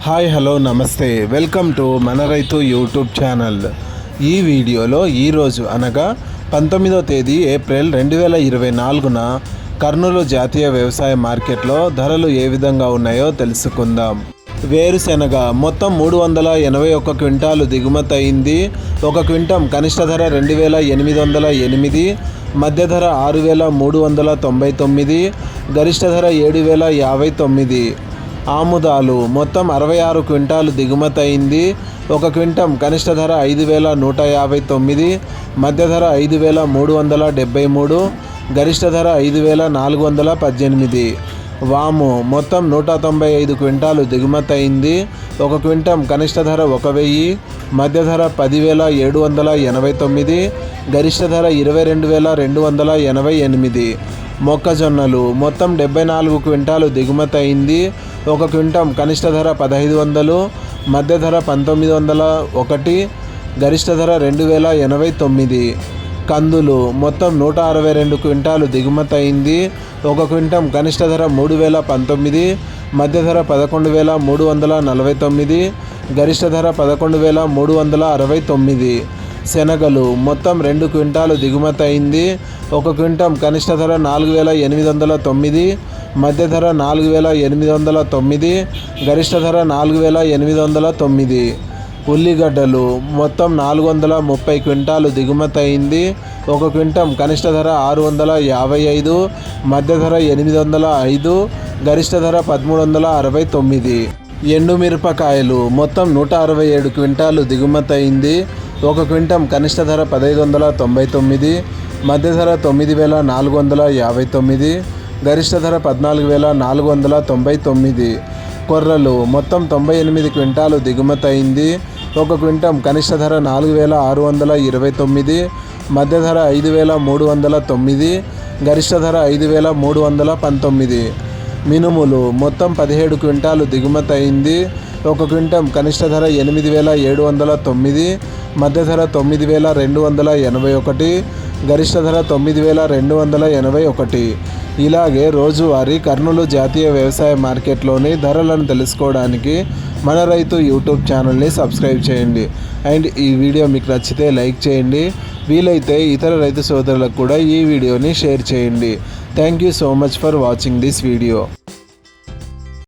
Hi hello నమస్తే welcome to మన రైతు యూట్యూబ్ ఛానల్. ఈ వీడియోలో ఈరోజు అనగా 19వ తేదీ ఏప్రిల్ 2024న కర్నూలు జాతీయ వ్యవసాయ మార్కెట్లో ధరలు ఏ విధంగా ఉన్నాయో తెలుసుకుందాం. వేరుశెనగ మొత్తం 381 క్వింటాలు దిగుమతి అయింది. ఒక క్వింటం కనిష్ట ధర 2808, మధ్య ధర 6399, గరిష్ట ధర 7059. ఆముదాలు మొత్తం 66 క్వింటాలు దిగుమతి అయింది. ఒక క్వింటం కనిష్ట ధర 5159, మధ్య ధర 5373, గరిష్ట ధర 5418. వాము మొత్తం 195 క్వింటాలు దిగుమతి అయింది. ఒక క్వింటం కనిష్ట ధర 1000, మధ్య ధర 10789, గరిష్ట ధర 22288. మొక్కజొన్నలు మొత్తం 74 క్వింటాలు దిగుమతి అయింది. ఒక క్వింటం కనిష్ట ధర 1500, మధ్య ధర 1901, గరిష్ట ధర 2089. కందులు మొత్తం 162 క్వింటాలు దిగుమతి అయింది. ఒక క్వింటం కనిష్ట ధర 3019, మధ్య ధర 11349, గరిష్ట ధర 11369. శనగలు మొత్తం 2 క్వింటాలు దిగుమతి అయింది. ఒక క్వింటం కనిష్ట ధర 4809, మధ్య ధర 4809, గరిష్ట ధర 4809. ఉల్లిగడ్డలు మొత్తం 430 క్వింటాలు దిగుమతి అయింది. ఒక క్వింటం కనిష్ట ధర 655, మధ్య ధర 805, గరిష్ట ధర 1369. ఎండుమిరపకాయలు మొత్తం 167 క్వింటాలు దిగుమతి అయింది. ఒక క్వింటం కనిష్ట ధర 1599, మధ్య ధర 9459, గరిష్ట ధర 14499. కొర్రలు మొత్తం 98 క్వింటాలు దిగుమతి అయింది. ఒక క్వింటం కనిష్ట ధర 4629, మధ్య ధర 5309, గరిష్ట ధర 5319. మినుములు మొత్తం 17 క్వింటాలు దిగుమతి అయింది. ఒక క్వింటం కనిష్ట ధర 8709, మధ్య ధర 9281, గరిష్ట ధర 9281. ఇలాగే రోజువారీ కర్నూలు జాతీయ వ్యవసాయ మార్కెట్లోని ధరలను తెలుసుకోవడానికి మన రైతు యూట్యూబ్ ఛానల్ని సబ్స్క్రైబ్ చేయండి. అండ్ ఈ వీడియో మీకు నచ్చితే లైక్ చేయండి. వీలైతే ఇతర రైతు సోదరులకు కూడా ఈ వీడియోని షేర్ చేయండి. Thank you so much for watching this video.